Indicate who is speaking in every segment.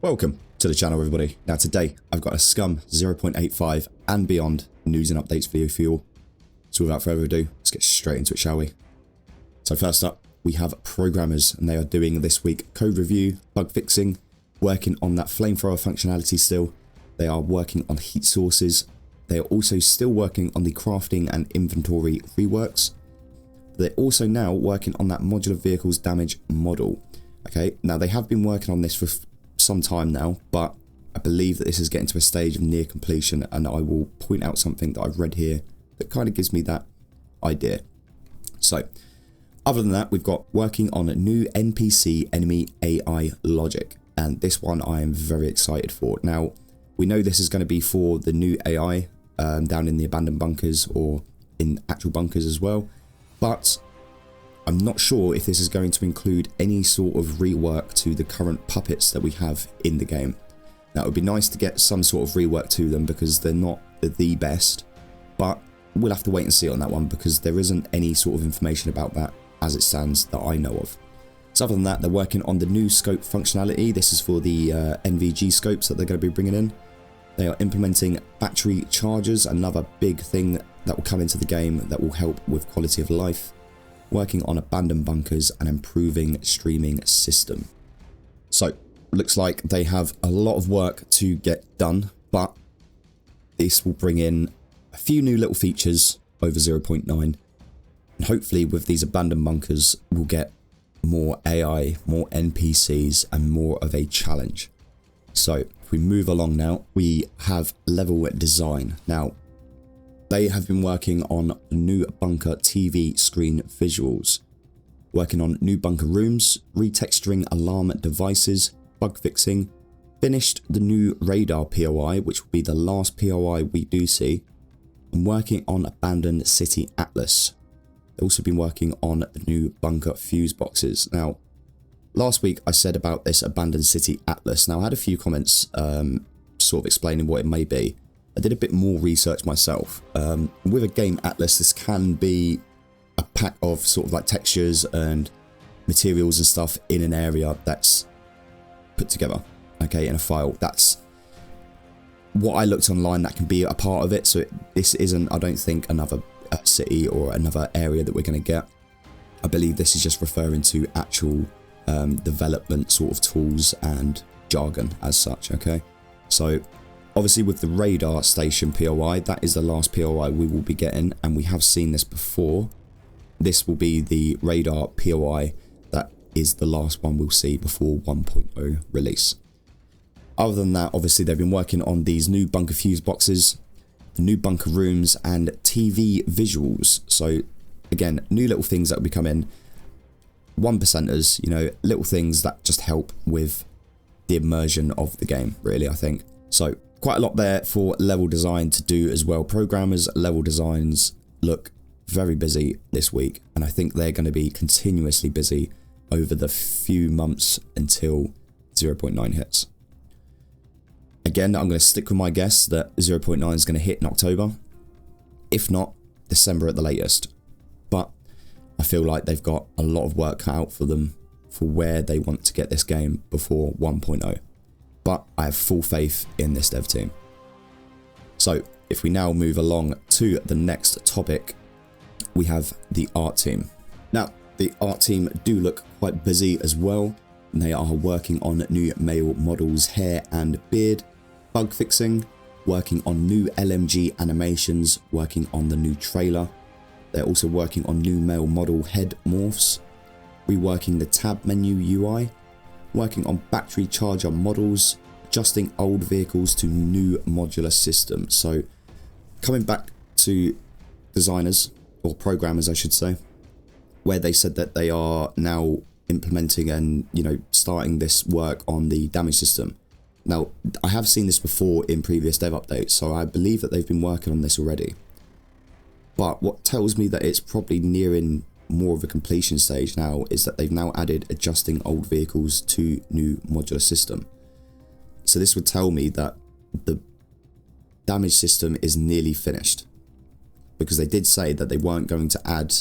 Speaker 1: Welcome to the channel, everybody. Now today I've got a Scum 0.85 and beyond news and updates video for you all. So without further ado, let's get straight into it, shall we? So first up, we have programmers, and they are doing this week code review, bug fixing, working on that flamethrower functionality still. They are working on heat sources. They are also still working on the crafting and inventory reworks. They're also now working on that modular vehicles damage model. Okay, now they have been working on this for some time now, but I believe that this is getting to a stage of near completion, and I will point out something that I've read here that kind of gives me that idea. So other than that, we've got working on a new NPC enemy AI logic, and this one I am very excited for. Now we know this is going to be for the new AI down in the abandoned bunkers or in actual bunkers as well, but I'm not sure if this is going to include any sort of rework to the current puppets that we have in the game. Now it would be nice to get some sort of rework to them because they're not the best, but we'll have to wait and see on that one because there isn't any sort of information about that as it stands that I know of. So other than that, they're working on the new scope functionality. This is for the NVG scopes that they're going to be bringing in. They are implementing battery chargers, another big thing that will come into the game that will help with quality of life. Working on abandoned bunkers and improving streaming system. So looks like they have a lot of work to get done, but this will bring in a few new little features over 0.9, and hopefully with these abandoned bunkers we'll get more AI, more NPCs, and more of a challenge. So if we move along now, we have level design. Now they have been working on new bunker TV screen visuals, working on new bunker rooms, retexturing alarm devices, bug fixing, finished the new radar POI, which will be the last POI we do see, and working on abandoned city atlas. They've also been working on the new bunker fuse boxes. Now, last week I said about this abandoned city atlas. Now I had a few comments sort of explaining what it may be. I did a bit more research myself. With a game atlas, this can be a pack of sort of like textures and materials and stuff in an area that's put together, okay, in a file. That's what I looked online, that can be a part of it. So this isn't, I don't think, another city or another area that we're going to get. I believe this is just referring to actual development sort of tools and jargon as such, okay? So obviously with the radar station POI, that is the last POI we will be getting, and we have seen this before. This will be the radar POI that is the last one we'll see before 1.0 release. Other than that, obviously they've been working on these new bunker fuse boxes, the new bunker rooms, and TV visuals. So again, new little things that will be coming, 1%ers, you know, little things that just help with the immersion of the game, really, I think. So quite a lot there for level design to do as well. Programmers' level designs look very busy this week, and I think they're going to be continuously busy over the few months until 0.9 hits. Again, I'm going to stick with my guess that 0.9 is going to hit in October, if not December at the latest. But I feel like they've got a lot of work cut out for them for where they want to get this game before 1.0. But I have full faith in this dev team. So if we now move along to the next topic, we have the art team. Now the art team do look quite busy as well. They are working on new male models' hair and beard, bug fixing, working on new LMG animations, working on the new trailer. They're also working on new male model head morphs, reworking the tab menu UI, working on battery charger models, adjusting old vehicles to new modular system. So coming back to designers, or programmers I should say, where they said that they are now implementing and, you know, starting this work on the damage system. Now I have seen this before in previous dev updates, so I believe that they've been working on this already. But what tells me that it's probably nearing more of a completion stage now is that they've now added adjusting old vehicles to new modular system. So this would tell me that the damage system is nearly finished, because they did say that they weren't going to add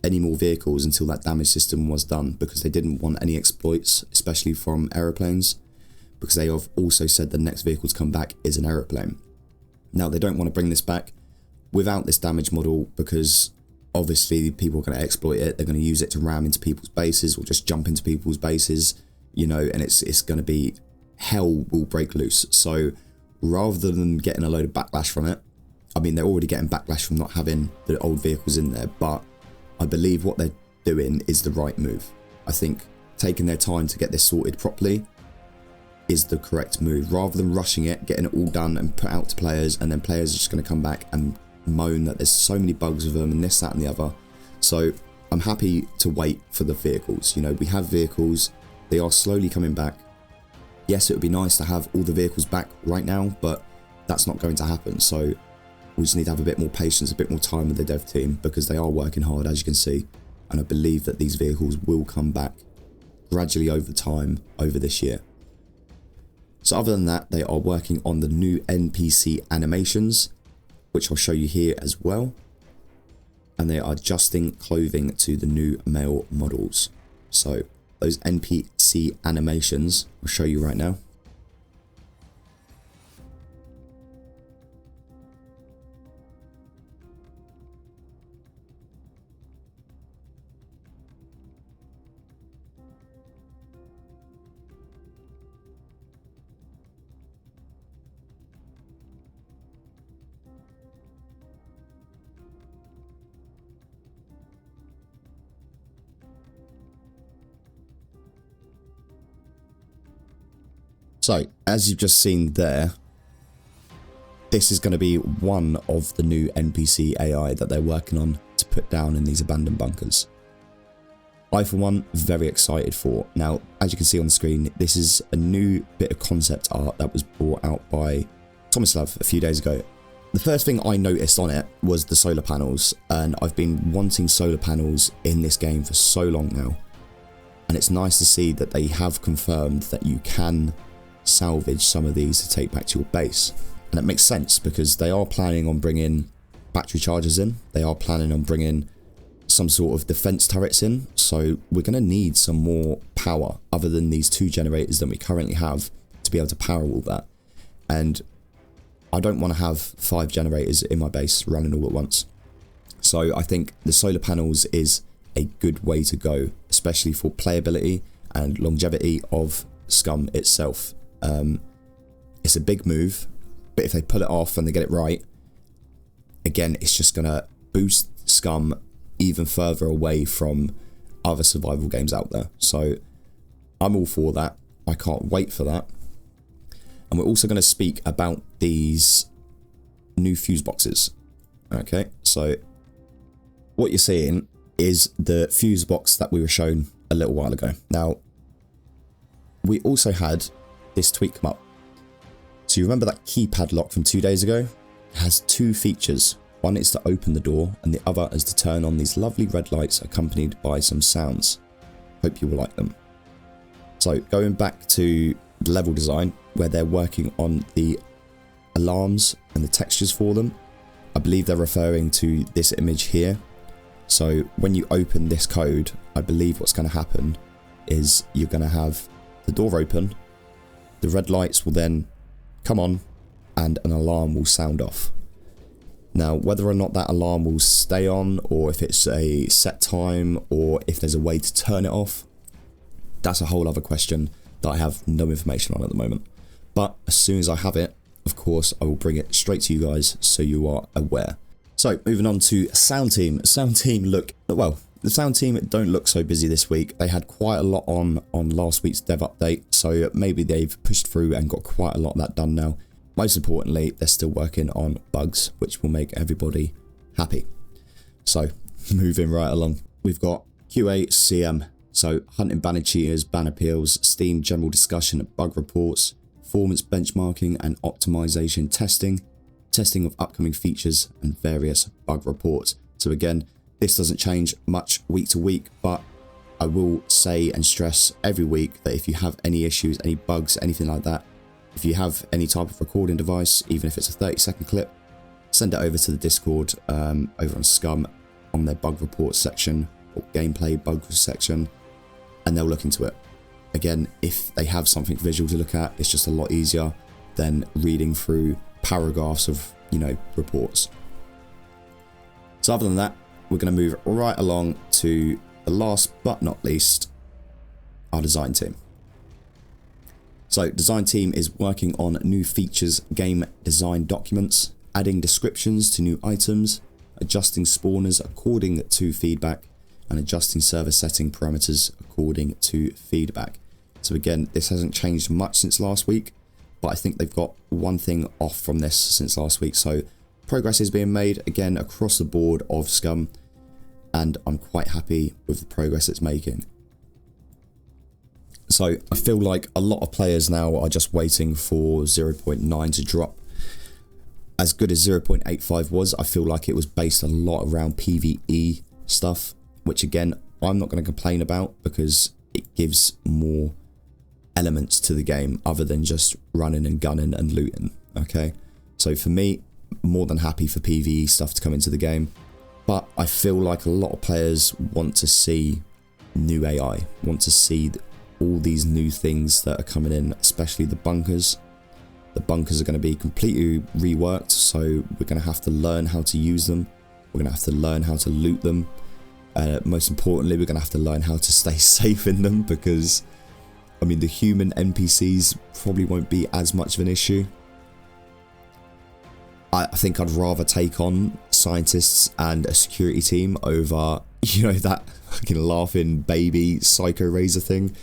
Speaker 1: any more vehicles until that damage system was done, because they didn't want any exploits, especially from aeroplanes. because they have also said the next vehicle to come back is an aeroplane. Now, they don't want to bring this back without this damage model, because obviously people are going to exploit it. They're going to use it to ram into people's bases or just jump into people's bases, you know, and it's going to be, hell will break loose. So rather than getting a load of backlash from it, I mean, they're already getting backlash from not having the old vehicles in there, but I believe what they're doing is the right move. I think taking their time to get this sorted properly is the correct move, rather than rushing it, getting it all done and put out to players, and then players are just going to come back and moan that there's so many bugs with them and this, that and the other. So I'm happy to wait for the vehicles. You know, we have vehicles, they are slowly coming back. Yes, it would be nice to have all the vehicles back right now, but that's not going to happen. So we just need to have a bit more patience, a bit more time with the dev team, because they are working hard, as you can see, and I believe that these vehicles will come back gradually over time over this year. So other than that, they are working on the new NPC animations, which I'll show you here as well, and they are adjusting clothing to the new male models. So those NPC animations I'll show you right now. So, as you've just seen there, this is going to be one of the new NPC AI that they're working on to put down in these abandoned bunkers. I, for one, very excited for. Now, as you can see on the screen, this is a new bit of concept art that was brought out by Tomislav a few days ago. The first thing I noticed on it was the solar panels, and I've been wanting solar panels in this game for so long now. And it's nice to see that they have confirmed that you can salvage some of these to take back to your base. And it makes sense, because they are planning on bringing battery chargers in. They are planning on bringing some sort of defense turrets in. So we're going to need some more power other than these 2 generators that we currently have to be able to power all that. And I don't want to have 5 generators in my base running all at once. So I think the solar panels is a good way to go, especially for playability and longevity of Scum itself. It's a big move, but if they pull it off and they get it right, again, it's just going to boost Scum even further away from other survival games out there. So I'm all for that. I can't wait for that. And we're also going to speak about these new fuse boxes. Okay, so what you're seeing is the fuse box that we were shown a little while ago. Now, we also had this tweak come up. So you remember that keypad lock from 2 days ago? It has 2 features. One is to open the door, and the other is to turn on these lovely red lights accompanied by some sounds. Hope you will like them. So going back to the level design, where they're working on the alarms and the textures for them, I believe they're referring to this image here. So when you open this code, I believe what's going to happen is you're going to have the door open, the red lights will then come on, and an alarm will sound off. Now, whether or not that alarm will stay on, or if it's a set time, or if there's a way to turn it off, that's a whole other question that I have no information on at the moment. But as soon as I have it, of course, I will bring it straight to you guys so you are aware. So, moving on to Sound Team. Sound Team look, well, the Sound Team don't look so busy this week. They had quite a lot on last week's dev update, so maybe they've pushed through and got quite a lot of that done now. Most importantly, they're still working on bugs, which will make everybody happy. So, moving right along. We've got QA CM, so hunting banner cheaters, ban appeals, Steam general discussion, bug reports, performance benchmarking and optimization testing, testing of upcoming features, and various bug reports. So again, this doesn't change much week to week, but I will say and stress every week that if you have any issues, any bugs, anything like that, if you have any type of recording device, even if it's a 30-second clip, send it over to the Discord over on Scum on their bug report section or gameplay bug section, and they'll look into it. again, if they have something visual to look at, it's just a lot easier than reading through paragraphs of, you know, reports. So other than that, we're going to move right along to the last but not least, our design team. So design team is working on new features, game design documents, adding descriptions to new items, adjusting spawners according to feedback, and adjusting server setting parameters according to feedback. So again, this hasn't changed much since last week, but I think they've got one thing off from this since last week. So progress is being made again across the board of Scum, and I'm quite happy with the progress it's making. So I feel like a lot of players now are just waiting for 0.9 to drop. As good as 0.85 was, I feel like it was based a lot around PvE stuff, which again, I'm not going to complain about because it gives more elements to the game other than just running and gunning and looting. Okay, so for me, more than happy for PvE stuff to come into the game, but I feel like a lot of players want to see new AI, want to see all these new things that are coming in, especially the bunkers. The bunkers are going to be completely reworked, so we're going to have to learn how to use them. We're going to have to learn how to loot them. Most importantly, we're going to have to learn how to stay safe in them, because I mean, the human NPCs probably won't be as much of an issue. I think I'd rather take on scientists and a security team over, you know, that fucking laughing baby Psycho Razor thing.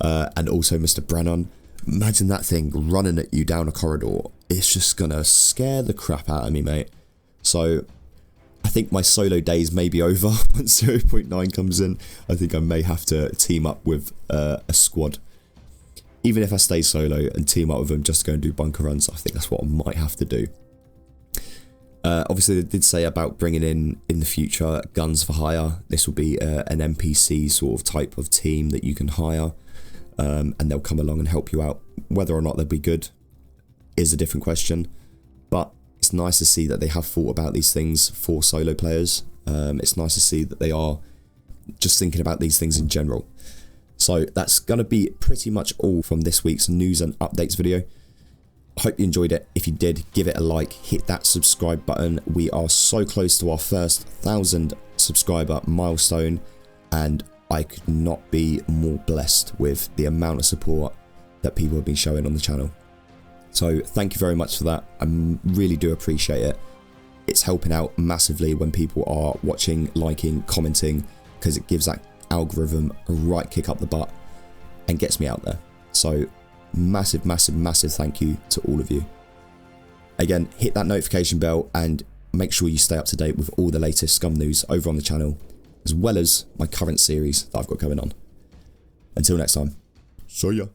Speaker 1: And also Mr. Brennan. Imagine that thing running at you down a corridor. It's just gonna scare the crap out of me, mate. So I think my solo days may be over once 0.9 comes in. I think I may have to team up with a squad. Even if I stay solo and team up with them just to go and do bunker runs, I think that's what I might have to do. Obviously, they did say about bringing in the future guns for hire. This will be an NPC sort of type of team that you can hire. And they'll come along and help you out. Whether or not they'll be good is a different question, but it's nice to see that they have thought about these things for solo players. It's nice to see that they are just thinking about these things in general. So that's going to be pretty much all from this week's news and updates video. I hope you enjoyed it. If you did, give it a like, hit that subscribe button. We are so close to our first 1,000 subscriber milestone, and I could not be more blessed with the amount of support that people have been showing on the channel. So thank you very much for that. I really do appreciate it. It's helping out massively when people are watching, liking, commenting, because it gives that algorithm a right kick up the butt and gets me out there. So massive, massive, massive thank you to all of you. Again, hit that notification bell and make sure you stay up to date with all the latest Scum news over on the channel, as well as my current series that I've got going on. Until next time, see ya.